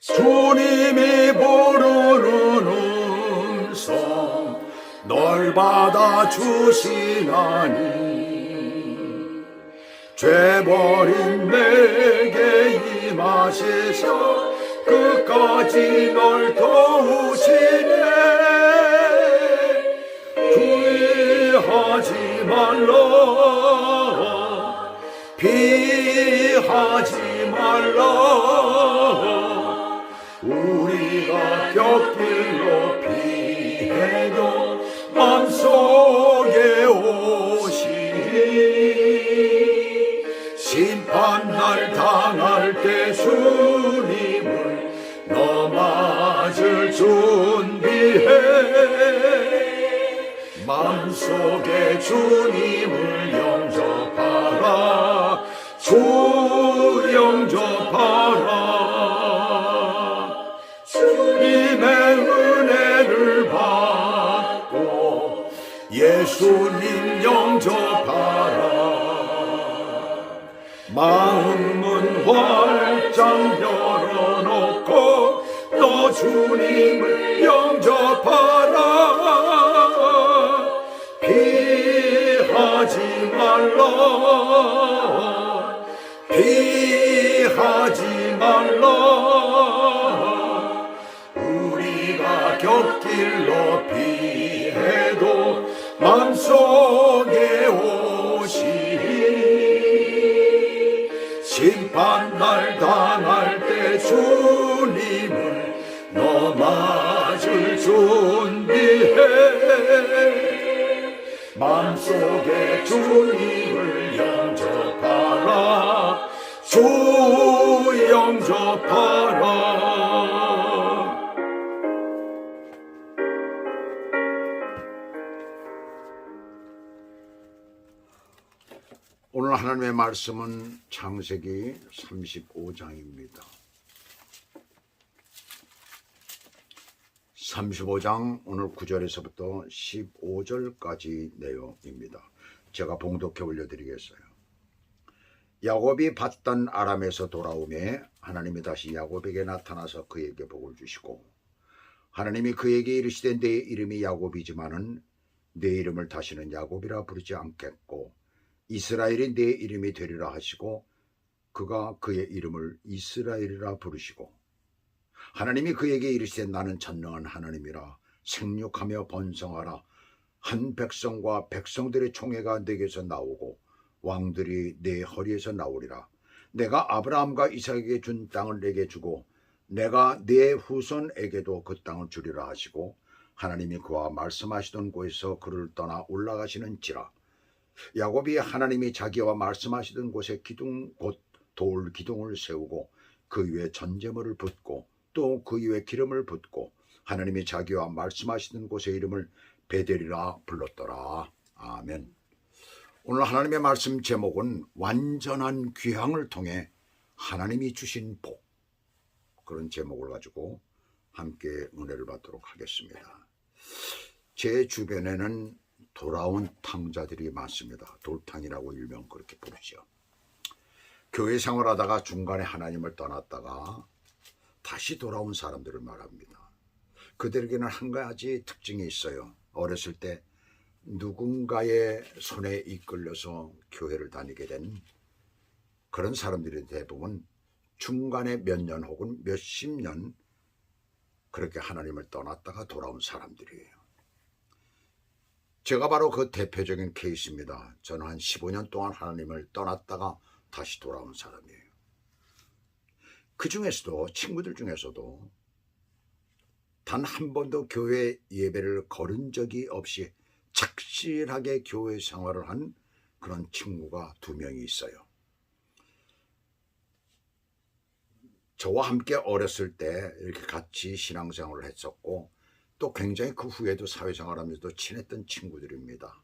주님이 부르는 음성 널 받아 주시나니 죄버린 내게 임하시사 끝까지 널 도우시네. 후회하지 말라 피하지 말라. 우리가 곁길로 피해도 맘속에 오시리. 심판날 당할 때 주님을 너 맞을 준비해. 맘속에 주님을 영접하라. 주 영접하라. 주님의 은혜를 받고 예수님 영접하라. 마음은 활짝 열어놓고 너 주님을 영접하라. 피하지 말라 피하지 말라. 우리가 곁길로 피해도 맘속에 오시리. 심판날 당할 때 주님을 너 맞을 준비해. 맘속에 주님을 영접하라. 주 영접하라. 오늘 하나님의 말씀은 창세기 35장입니다. 35장 오늘 9절에서부터 15절까지 내용입니다. 제가 봉독해 올려드리겠어요. 야곱이 받던 아람에서 돌아오매 하나님이 다시 야곱에게 나타나서 그에게 복을 주시고 하나님이 그에게 이르시되 내 이름이 야곱이지만은 내 이름을 다시는 야곱이라 부르지 않겠고 이스라엘이 내 이름이 되리라 하시고 그가 그의 이름을 이스라엘이라 부르시고 하나님이 그에게 이르시되 나는 전능한 하나님이라 생육하며 번성하라. 한 백성과 백성들의 총회가 내게서 나오고 왕들이 내 허리에서 나오리라. 내가 아브라함과 이삭에게 준 땅을 내게 주고 내가 내 후손에게도 그 땅을 주리라 하시고 하나님이 그와 말씀하시던 곳에서 그를 떠나 올라가시는지라. 야곱이 하나님이 자기와 말씀하시던 곳에 기둥 곧 돌 기둥을 세우고 그 위에 전제물을 붓고 또 그 위에 기름을 붓고 하나님이 자기와 말씀하시던 곳의 이름을 베델이라 불렀더라. 아멘. 오늘 하나님의 말씀 제목은 완전한 귀향을 통해 하나님이 주신 복, 그런 제목을 가지고 함께 은혜를 받도록 하겠습니다. 제 주변에는 돌아온 탕자들이 많습니다. 돌탕이라고 일명 그렇게 부르죠. 교회 생활하다가 중간에 하나님을 떠났다가 다시 돌아온 사람들을 말합니다. 그들에게는 한 가지 특징이 있어요. 어렸을 때 누군가의 손에 이끌려서 교회를 다니게 된 그런 사람들이 대부분 중간에 몇 년 혹은 몇십 년 그렇게 하나님을 떠났다가 돌아온 사람들이에요. 제가 바로 그 대표적인 케이스입니다. 저는 한 15년 동안 하나님을 떠났다가 다시 돌아온 사람이에요. 그 중에서도 친구들 중에서도 단 한 번도 교회 예배를 거른 적이 없이 착실하게 교회 생활을 한 그런 친구가 2명이 있어요. 저와 함께 어렸을 때 이렇게 같이 신앙생활을 했었고 또 굉장히 그 후에도 사회생활하면서도 친했던 친구들입니다.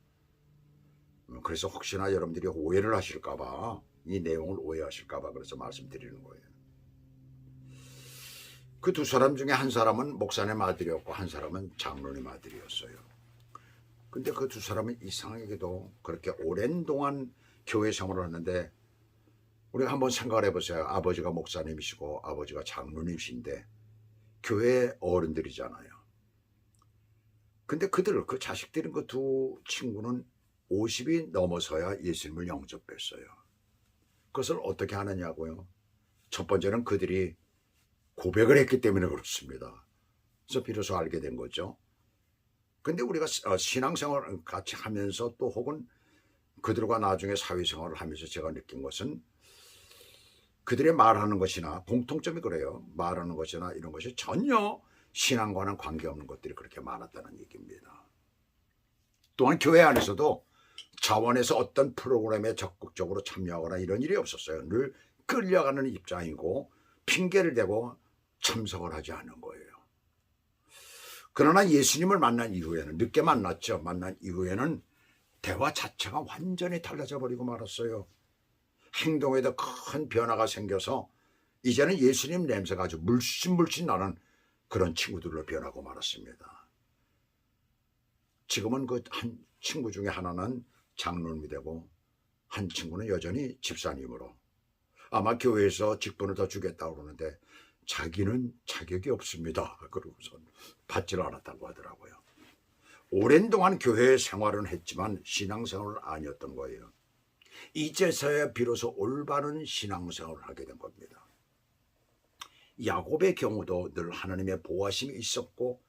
그래서 혹시나 여러분들이 오해를 하실까봐 이 내용을 오해하실까봐 그래서 말씀드리는 거예요. 그 2사람 중에 한 사람은 목사님 아들이었고 한 사람은 장로님 아들이었어요. 근데 그 2사람은 이상하게도 그렇게 오랜 동안 교회 생활을 하는데 우리가 한번 생각을 해보세요. 아버지가 목사님이시고 아버지가 장로님이신데 교회 어른들이잖아요. 근데 그 자식들인 그 두 친구는 50이 넘어서야 예수님을 영접했어요. 그것을 어떻게 하느냐고요? 첫 번째는 그들이 고백을 했기 때문에 그렇습니다. 그래서 비로소 알게 된 거죠. 근데 우리가 신앙생활을 같이 하면서 또 혹은 그들과 나중에 사회생활을 하면서 제가 느낀 것은 그들의 말하는 것이나 공통점이 그래요. 말하는 것이나 이런 것이 전혀 신앙과는 관계없는 것들이 그렇게 많았다는 얘기입니다. 또한 교회 안에서도 자원에서 어떤 프로그램에 적극적으로 참여하거나 이런 일이 없었어요. 늘 끌려가는 입장이고 핑계를 대고 참석을 하지 않은 거예요. 그러나 예수님을 만난 이후에는, 늦게 만났죠. 만난 이후에는 대화 자체가 완전히 달라져 버리고 말았어요. 행동에도 큰 변화가 생겨서 이제는 예수님 냄새가 아주 물씬 나는 그런 친구들로 변하고 말았습니다. 지금은 그 한 친구 중에 하나는 장로님이 되고 한 친구는 여전히 집사님으로, 아마 교회에서 직분을 더 주겠다고 그러는데 자기는 자격이 없습니다. 그러고서 받지를 않았다고 하더라고요. 오랜 동안 교회 생활은 했지만 신앙생활은 아니었던 거예요. 이제서야 비로소 올바른 신앙생활을 하게 된 겁니다. 야곱의 경우도 늘 하나님의 보호하심이 있었고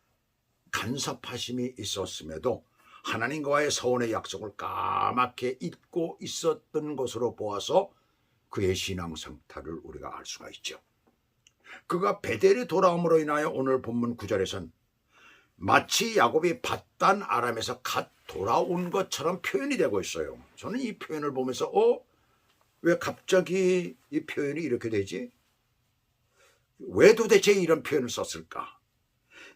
간섭하심이 있었음에도 하나님과의 서원의 약속을 까맣게 잊고 있었던 것으로 보아서 그의 신앙 상태를 우리가 알 수가 있죠. 그가 베델에 돌아옴으로 인하여 오늘 본문 9절에선 마치 야곱이 밧단 아람에서 갓 돌아온 것처럼 표현이 되고 있어요. 저는 이 표현을 보면서 왜 갑자기 이 표현이 이렇게 되지? 왜 도대체 이런 표현을 썼을까?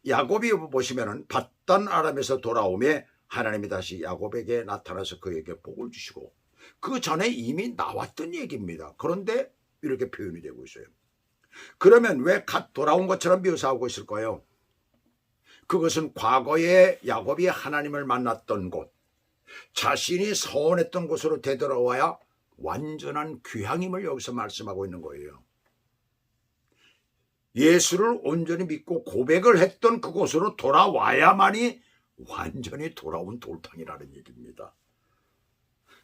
야곱이 보시면은 밧단 아람에서 돌아오매 하나님이 다시 야곱에게 나타나서 그에게 복을 주시고, 그 전에 이미 나왔던 얘기입니다. 그런데 이렇게 표현이 되고 있어요. 그러면 왜 갓 돌아온 것처럼 묘사하고 있을까요? 그것은 과거에 야곱이 하나님을 만났던 곳, 자신이 서원했던 곳으로 되돌아와야 완전한 귀향임을 여기서 말씀하고 있는 거예요. 예수를 온전히 믿고 고백을 했던 그곳으로 돌아와야만이 완전히 돌아온 돌탕이라는 얘기입니다.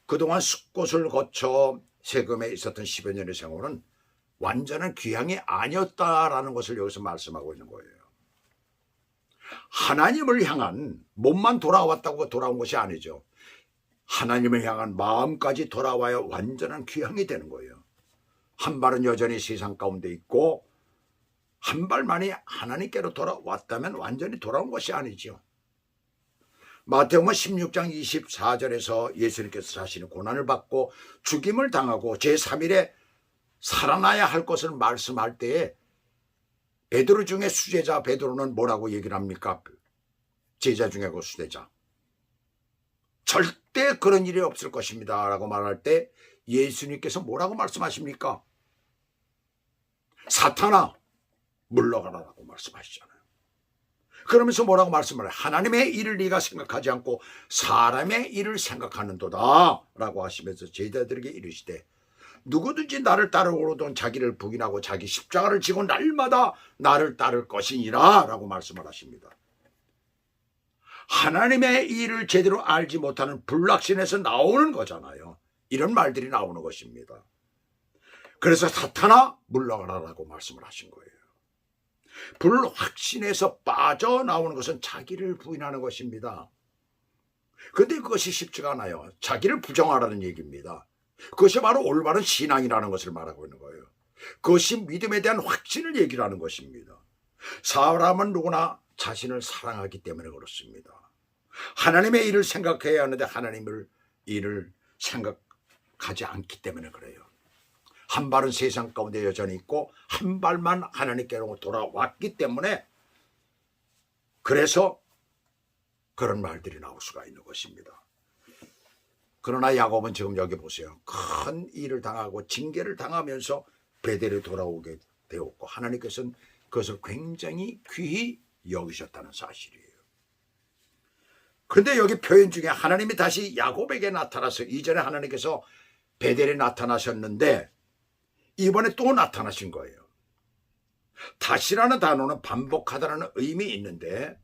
그동안 숫곳을 거쳐 세금에 있었던 10여 년의 생활은 완전한 귀향이 아니었다라는 것을 여기서 말씀하고 있는 거예요. 하나님을 향한 몸만 돌아왔다고 돌아온 것이 아니죠. 하나님을 향한 마음까지 돌아와야 완전한 귀향이 되는 거예요. 한 발은 여전히 세상 가운데 있고 한 발만이 하나님께로 돌아왔다면 완전히 돌아온 것이 아니죠. 마태복음 16장 24절에서 예수님께서 자신의 고난을 받고 죽임을 당하고 제3일에 살아나야 할 것을 말씀할 때에 베드로 중에 수제자 베드로는 뭐라고 얘기를 합니까? 제자 중에 그 수제자. 절대 그런 일이 없을 것입니다 라고 말할 때 예수님께서 뭐라고 말씀하십니까? 사탄아 물러가라라고 말씀하시잖아요. 그러면서 뭐라고 말씀을 해요? 하나님의 일을 네가 생각하지 않고 사람의 일을 생각하는도다 라고 하시면서 제자들에게 이르시되 누구든지 나를 따르고는 자기를 부인하고 자기 십자가를 지고 날마다 나를 따를 것이니라 라고 말씀을 하십니다. 하나님의 일을 제대로 알지 못하는 불락신에서 나오는 거잖아요. 이런 말들이 나오는 것입니다. 그래서 사탄아 물러가라라고 말씀을 하신 거예요. 불확신에서 빠져나오는 것은 자기를 부인하는 것입니다. 그런데 그것이 쉽지가 않아요. 자기를 부정하라는 얘기입니다. 그것이 바로 올바른 신앙이라는 것을 말하고 있는 거예요. 그것이 믿음에 대한 확신을 얘기를 하는 것입니다. 사람은 누구나 자신을 사랑하기 때문에 그렇습니다. 하나님의 일을 생각해야 하는데 하나님의 일을 생각하지 않기 때문에 그래요. 한 발은 세상 가운데 여전히 있고 한 발만 하나님께로 돌아왔기 때문에 그래서 그런 말들이 나올 수가 있는 것입니다. 그러나 야곱은 지금 여기 보세요. 큰 일을 당하고 징계를 당하면서 베델에 돌아오게 되었고 하나님께서는 그것을 굉장히 귀히 여기셨다는 사실이에요. 그런데 여기 표현 중에 하나님이 다시 야곱에게 나타나서, 이전에 하나님께서 베델에 나타나셨는데 이번에 또 나타나신 거예요. 다시라는 단어는 반복하다라는 의미 있는데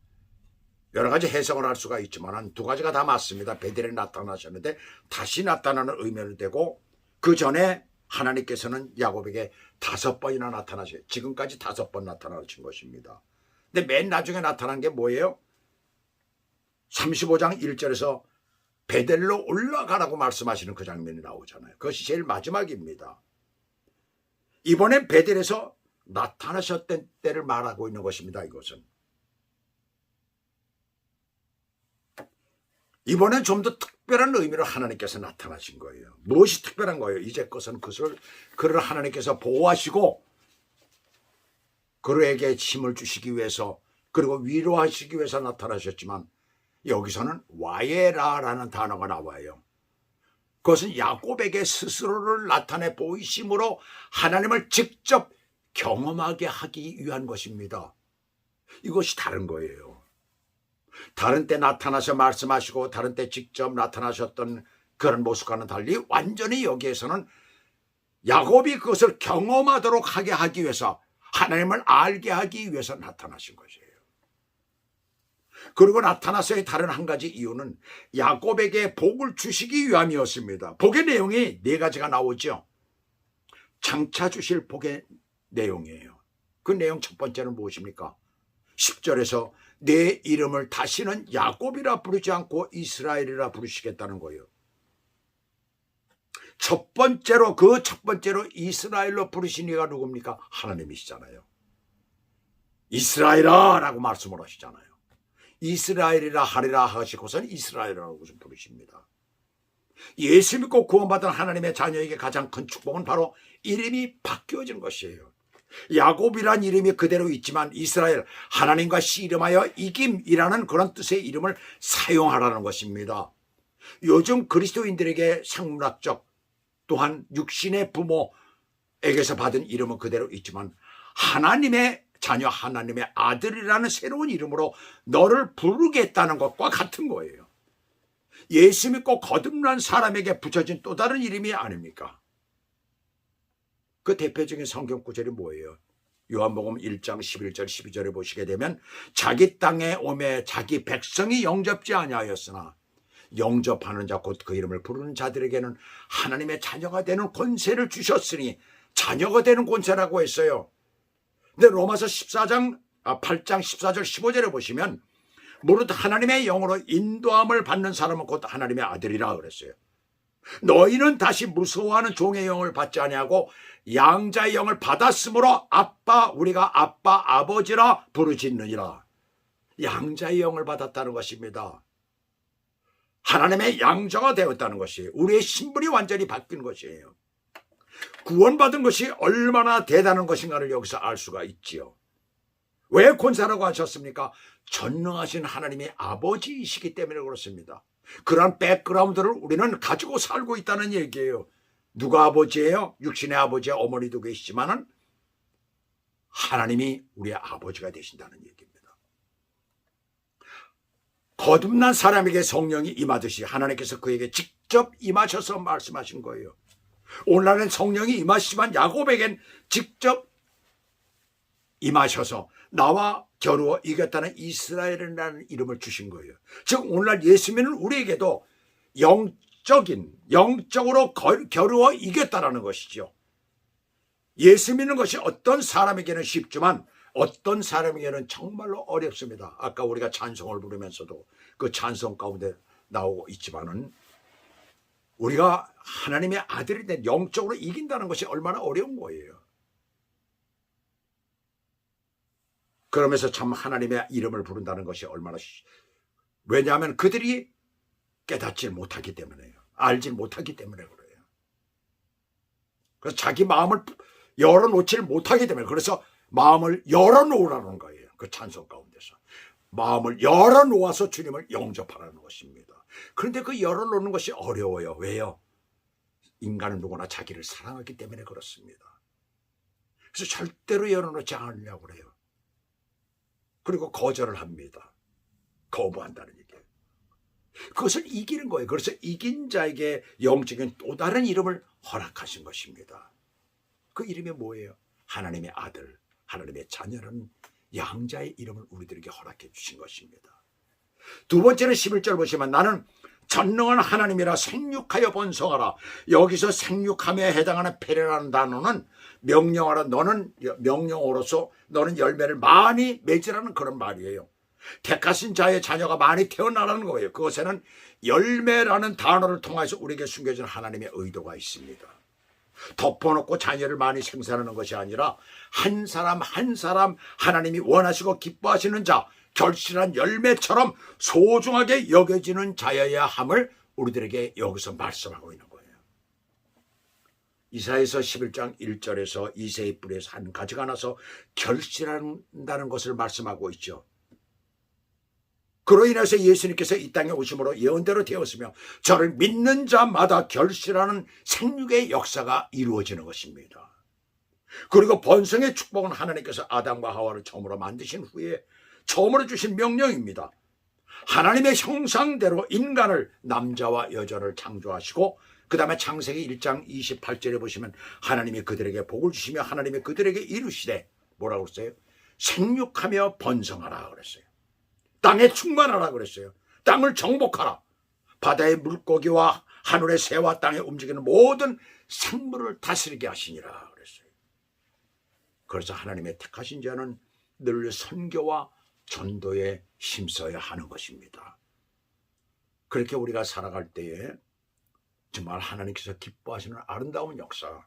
여러 가지 해석을 할 수가 있지만 두 가지가 다 맞습니다. 베델에 나타나셨는데 다시 나타나는 의미를 대고 그 전에 하나님께서는 야곱에게 5번이나 나타나셔요. 지금까지 5번 나타나신 것입니다. 근데 맨 나중에 나타난 게 뭐예요? 35장 1절에서 베델로 올라가라고 말씀하시는 그 장면이 나오잖아요. 그것이 제일 마지막입니다. 이번엔 베델에서 나타나셨던 때를 말하고 있는 것입니다. 이것은 이번엔 좀 더 특별한 의미로 하나님께서 나타나신 거예요. 무엇이 특별한 거예요? 이제 것은 그를 하나님께서 보호하시고 그에게 힘을 주시기 위해서 그리고 위로하시기 위해서 나타나셨지만 여기서는 와예라라는 단어가 나와요. 그것은 야곱에게 스스로를 나타내 보이심으로 하나님을 직접 경험하게 하기 위한 것입니다. 이것이 다른 거예요. 다른 때 나타나서 말씀하시고 다른 때 직접 나타나셨던 그런 모습과는 달리 완전히 여기에서는 야곱이 그것을 경험하도록 하게 하기 위해서 하나님을 알게 하기 위해서 나타나신 것이에요. 그리고 나타나서의 다른 한 가지 이유는 야곱에게 복을 주시기 위함이었습니다. 복의 내용이 4가지가 나오죠. 장차 주실 복의 내용이에요. 그 내용 첫 번째는 무엇입니까? 10절에서 내 이름을 다시는 야곱이라 부르지 않고 이스라엘이라 부르시겠다는 거예요. 첫 번째로 이스라엘로 부르신 이가 누굽니까? 하나님이시잖아요. 이스라엘아 라고 말씀을 하시잖아요. 이스라엘이라 하리라 하시고선 이스라엘이라고 좀 부르십니다. 예수 믿고 구원받은 하나님의 자녀에게 가장 큰 축복은 바로 이름이 바뀌어진 것이에요. 야곱이란 이름이 그대로 있지만 이스라엘, 하나님과 씨름하여 이김이라는 그런 뜻의 이름을 사용하라는 것입니다. 요즘 그리스도인들에게 생물학적 또한 육신의 부모에게서 받은 이름은 그대로 있지만 하나님의 자녀, 하나님의 아들이라는 새로운 이름으로 너를 부르겠다는 것과 같은 거예요. 예수 믿고 거듭난 사람에게 붙여진 또 다른 이름이 아닙니까? 그 대표적인 성경 구절이 뭐예요? 요한복음 1장 11절 12절에 보시게 되면 자기 땅에 오매 자기 백성이 영접지 아니하였으나 영접하는 자 곧 그 이름을 부르는 자들에게는 하나님의 자녀가 되는 권세를 주셨으니 자녀가 되는 권세라고 했어요. 근데 로마서 8장 14절 15절에 보시면 무릇 하나님의 영으로 인도함을 받는 사람은 곧 하나님의 아들이라 그랬어요. 너희는 다시 무서워하는 종의 영을 받지 아니하고 양자의 영을 받았으므로 우리가 아빠 아버지라 부르짖느니라. 양자의 영을 받았다는 것입니다. 하나님의 양자가 되었다는 것이 우리의 신분이 완전히 바뀐 것이에요. 구원받은 것이 얼마나 대단한 것인가를 여기서 알 수가 있지요. 왜 권세라고 하셨습니까? 전능하신 하나님이 아버지이시기 때문에 그렇습니다. 그런 백그라운드를 우리는 가지고 살고 있다는 얘기예요. 누가 아버지예요? 육신의 아버지와 어머니도 계시지만은 하나님이 우리의 아버지가 되신다는 얘기입니다. 거듭난 사람에게 성령이 임하듯이 하나님께서 그에게 직접 임하셔서 말씀하신 거예요. 오늘날은 성령이 임하시지만 야곱에겐 직접 임하셔서 나와 겨루어 이겼다는 이스라엘이라는 이름을 주신 거예요. 즉 오늘날 예수 믿는 우리에게도 영적으로 겨루어 이겼다라는 것이죠. 예수 믿는 것이 어떤 사람에게는 쉽지만 어떤 사람에게는 정말로 어렵습니다. 아까 우리가 찬송을 부르면서도 그 찬송 가운데 나오고 있지만은 우리가 하나님의 아들이 된 영적으로 이긴다는 것이 얼마나 어려운 거예요. 그러면서 참 하나님의 이름을 부른다는 것이 얼마나 왜냐하면 그들이 깨닫지 못하기 때문에요. 알지 못하기 때문에 그래요. 그래서 자기 마음을 열어놓지 못하기 때문에 그래서 마음을 열어놓으라는 거예요. 그 찬송 가운데서 마음을 열어놓아서 주님을 영접하라는 것입니다. 그런데 그 열어놓는 것이 어려워요. 왜요? 인간은 누구나 자기를 사랑하기 때문에 그렇습니다. 그래서 절대로 열어놓지 않으려고 그래요. 그리고 거절을 합니다. 거부한다는 얘기예요. 그것을 이기는 거예요. 그래서 이긴 자에게 영적인 또 다른 이름을 허락하신 것입니다. 그 이름이 뭐예요? 하나님의 아들, 하나님의 자녀라는 양자의 이름을 우리들에게 허락해 주신 것입니다. 두 번째는 11절 보시면 나는 전능한 하나님이라 생육하여 번성하라. 여기서 생육함에 해당하는 페레라는 단어는 명령하라. 너는 명령으로서 너는 열매를 많이 맺으라는 그런 말이에요. 택하신 자의 자녀가 많이 태어나라는 거예요. 그것에는 열매라는 단어를 통해서 우리에게 숨겨진 하나님의 의도가 있습니다. 덮어놓고 자녀를 많이 생산하는 것이 아니라 한 사람 한 사람 하나님이 원하시고 기뻐하시는 자, 결실한 열매처럼 소중하게 여겨지는 자여야 함을 우리들에게 여기서 말씀하고 있는 거예요. 이사야서 11장 1절에서 이새의 뿌리에서 한 가지가 나서 결실한다는 것을 말씀하고 있죠. 그로 인해서 예수님께서 이 땅에 오심으로 예언대로 되었으며 저를 믿는 자마다 결실하는 생육의 역사가 이루어지는 것입니다. 그리고 번성의 축복은 하나님께서 아담과 하와를 처음으로 만드신 후에 처음으로 주신 명령입니다. 하나님의 형상대로 인간을 남자와 여자를 창조하시고 그 다음에 창세기 1장 28절에 보시면 하나님이 그들에게 복을 주시며 하나님이 그들에게 이루시되 뭐라고 그랬어요? 생육하며 번성하라 그랬어요. 땅에 충만하라 그랬어요. 땅을 정복하라. 바다의 물고기와 하늘의 새와 땅에 움직이는 모든 생물을 다스리게 하시니라 그랬어요. 그래서 하나님의 택하신 자는 늘 선교와 전도에 힘써야 하는 것입니다. 그렇게 우리가 살아갈 때에 정말 하나님께서 기뻐하시는 아름다운 역사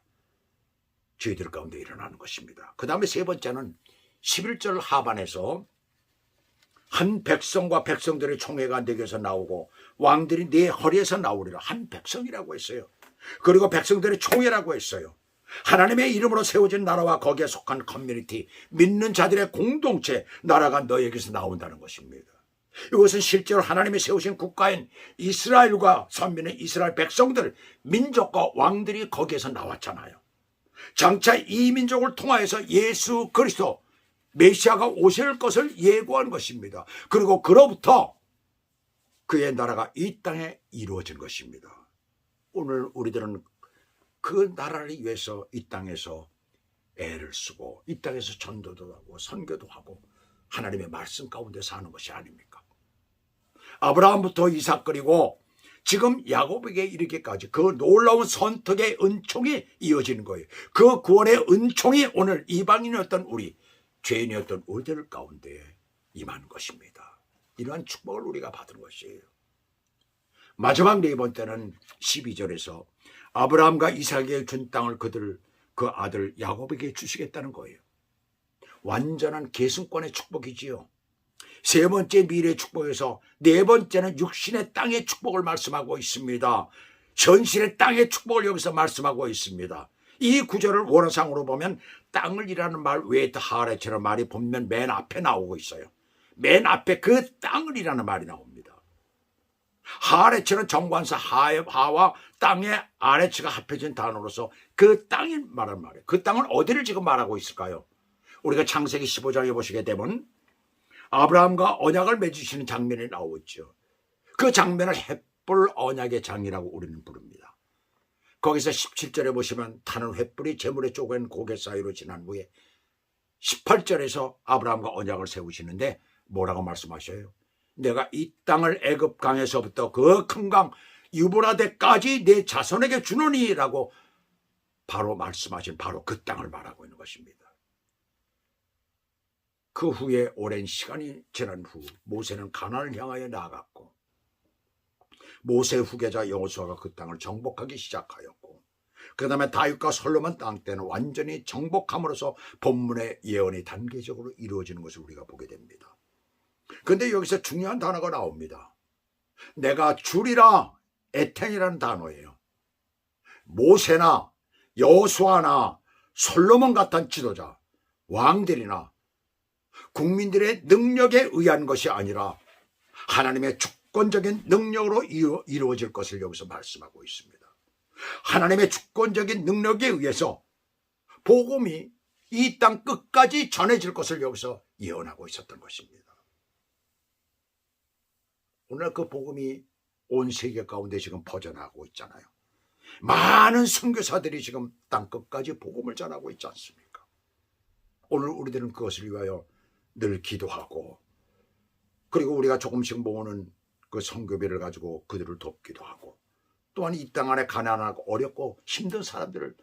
저희들 가운데 일어나는 것입니다. 그 다음에 세 번째는 11절 하반에서 한 백성과 백성들의 총회가 내게서 나오고 왕들이 네 허리에서 나오리라. 한 백성이라고 했어요. 그리고 백성들의 총회라고 했어요. 하나님의 이름으로 세워진 나라와 거기에 속한 커뮤니티, 믿는 자들의 공동체, 나라가 너에게서 나온다는 것입니다. 이것은 실제로 하나님이 세우신 국가인 이스라엘과 선민의 이스라엘 백성들, 민족과 왕들이 거기에서 나왔잖아요. 장차 이 민족을 통하여서 예수 그리스도 메시아가 오실 것을 예고한 것입니다. 그리고 그로부터 그의 나라가 이 땅에 이루어진 것입니다. 오늘 우리들은 그 나라를 위해서 이 땅에서 애를 쓰고 이 땅에서 전도도 하고 선교도 하고 하나님의 말씀 가운데 사는 것이 아닙니까? 아브라함부터 이삭 그리고 지금 야곱에게 이르기까지 그 놀라운 선택의 은총이 이어지는 거예요. 그 구원의 은총이 오늘 이방인이었던 우리, 죄인이었던 우리들 가운데 임한 것입니다. 이러한 축복을 우리가 받은 것이에요. 마지막 네 번째는 12절에서 아브라함과 이삭에게 준 땅을 그 아들 야곱에게 주시겠다는 거예요. 완전한 계승권의 축복이지요. 세 번째 미래의 축복에서 네 번째는 육신의 땅의 축복을 말씀하고 있습니다. 현실의 땅의 축복을 여기서 말씀하고 있습니다. 이 구절을 원어상으로 보면 땅을이라는 말 외에 하레츠라는 말이 보면 맨 앞에 나오고 있어요. 맨 앞에 그 땅을이라는 말이 나옵니다. 하레츠는 정관사 하와 땅의 아레츠가 합해진 단어로서 그 땅이 말하는 말이에요. 그 땅은 어디를 지금 말하고 있을까요? 우리가 창세기 15장에 보시게 되면 아브라함과 언약을 맺으시는 장면이 나오죠. 그 장면을 횃불 언약의 장이라고 우리는 부릅니다. 거기서 17절에 보시면 타는 횃불이 재물에 쪼갠 고개 사이로 지난 후에 18절에서 아브라함과 언약을 세우시는데 뭐라고 말씀하셔요? 내가 이 땅을 애굽 강에서부터 그 큰 강 유브라데까지 내 자손에게 주노니라고 바로 말씀하신 바로 그 땅을 말하고 있는 것입니다. 그 후에 오랜 시간이 지난 후 모세는 가나안을 향하여 나아갔고 모세 후계자 여호수아가 그 땅을 정복하기 시작하였고 그 다음에 다윗과 솔로몬 땅 때는 완전히 정복함으로써 본문의 예언이 단계적으로 이루어지는 것을 우리가 보게 됩니다. 그런데 여기서 중요한 단어가 나옵니다. 내가 주리라 에텐이라는 단어예요. 모세나 여호수아나 솔로몬 같은 지도자, 왕들이나 국민들의 능력에 의한 것이 아니라 하나님의 주권적인 능력으로 이루어질 것을 여기서 말씀하고 있습니다. 하나님의 주권적인 능력에 의해서 복음이 이 땅 끝까지 전해질 것을 여기서 예언하고 있었던 것입니다. 오늘 그 복음이 온 세계 가운데 지금 퍼져나가고 있잖아요. 많은 선교사들이 지금 땅끝까지 복음을 전하고 있지 않습니까? 오늘 우리들은 그것을 위하여 늘 기도하고, 그리고 우리가 조금씩 모으는 그 선교비를 가지고 그들을 돕기도 하고, 또한 이 땅 안에 가난하고 어렵고 힘든 사람들을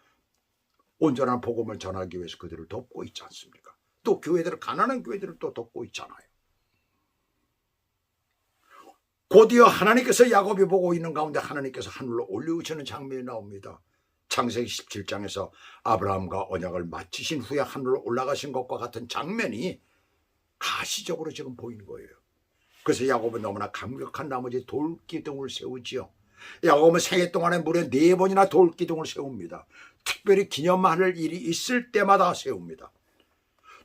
온전한 복음을 전하기 위해서 그들을 돕고 있지 않습니까? 또 교회들을, 가난한 교회들을 또 돕고 있잖아요. 곧이어 하나님께서 야곱이 보고 있는 가운데 하나님께서 하늘로 올려오시는 장면이 나옵니다. 창세기 17장에서 아브라함과 언약을 마치신 후에 하늘로 올라가신 것과 같은 장면이 가시적으로 지금 보이는 거예요. 그래서 야곱은 너무나 감격한 나머지 돌기둥을 세우지요. 야곱은 생애 동안에 무려 4번이나 돌기둥을 세웁니다. 특별히 기념할 일이 있을 때마다 세웁니다.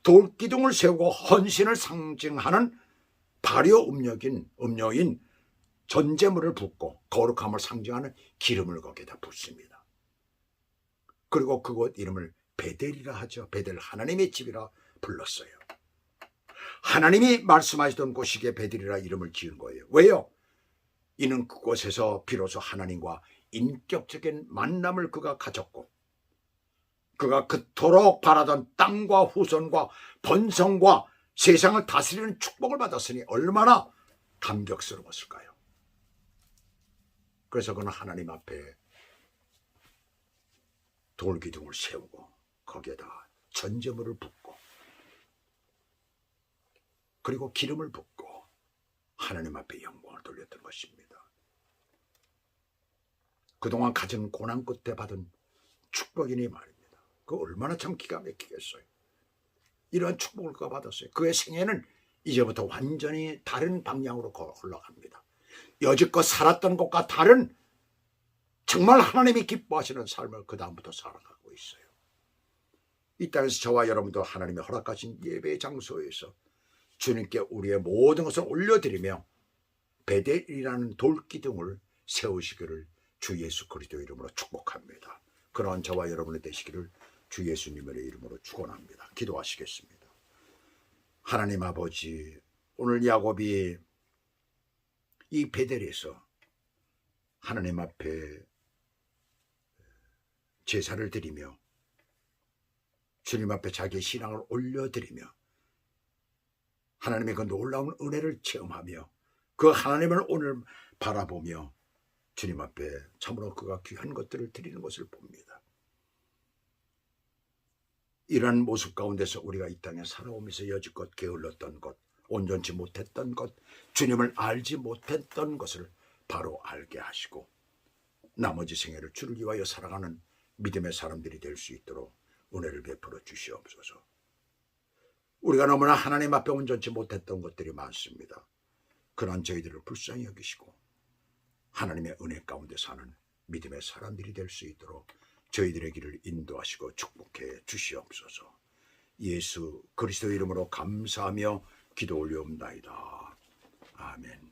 돌기둥을 세우고 헌신을 상징하는 발효 음료인 전제물을 붓고 거룩함을 상징하는 기름을 거기에다 붓습니다. 그리고 그곳 이름을 베델이라 하죠. 베델, 하나님의 집이라 불렀어요. 하나님이 말씀하시던 곳이기에 베델이라 이름을 지은 거예요. 왜요? 이는 그곳에서 비로소 하나님과 인격적인 만남을 그가 가졌고, 그가 그토록 바라던 땅과 후손과 번성과 세상을 다스리는 축복을 받았으니 얼마나 감격스러웠을까요? 그래서 그는 하나님 앞에 돌기둥을 세우고 거기에다 전제물을 붓고 그리고 기름을 붓고 하나님 앞에 영광을 돌렸던 것입니다. 그동안 가진 고난 끝에 받은 축복이니 말입니다. 그 얼마나 참 기가 막히겠어요. 이러한 축복을 그가 받았어요. 그의 생애는 이제부터 완전히 다른 방향으로 흘러갑니다. 여지껏 살았던 것과 다른 정말 하나님이 기뻐하시는 삶을 그 다음부터 살아가고 있어요. 이 땅에서 저와 여러분도 하나님의 허락하신 예배의 장소에서 주님께 우리의 모든 것을 올려드리며 베델이라는 돌기둥을 세우시기를 주 예수 그리스도 이름으로 축복합니다. 그러한 저와 여러분이 되시기를 주 예수님의 이름으로 축원합니다. 기도하시겠습니다. 하나님 아버지, 오늘 야곱이 이 베델에서 하나님 앞에 제사를 드리며 주님 앞에 자기의 신앙을 올려드리며 하나님의 그 놀라운 은혜를 체험하며 그 하나님을 오늘 바라보며 주님 앞에 참으로 그가 귀한 것들을 드리는 것을 봅니다. 이러한 모습 가운데서 우리가 이 땅에 살아오면서 여지껏 게을렀던 것, 온전치 못했던 것, 주님을 알지 못했던 것을 바로 알게 하시고 나머지 생애를 주를 위하여 살아가는 믿음의 사람들이 될 수 있도록 은혜를 베풀어 주시옵소서. 우리가 너무나 하나님 앞에 온전치 못했던 것들이 많습니다. 그러한 저희들을 불쌍히 여기시고 하나님의 은혜 가운데 사는 믿음의 사람들이 될 수 있도록 저희들의 길을 인도하시고 축복해 주시옵소서. 예수 그리스도 이름으로 감사하며 기도 올려옵나이다. 아멘.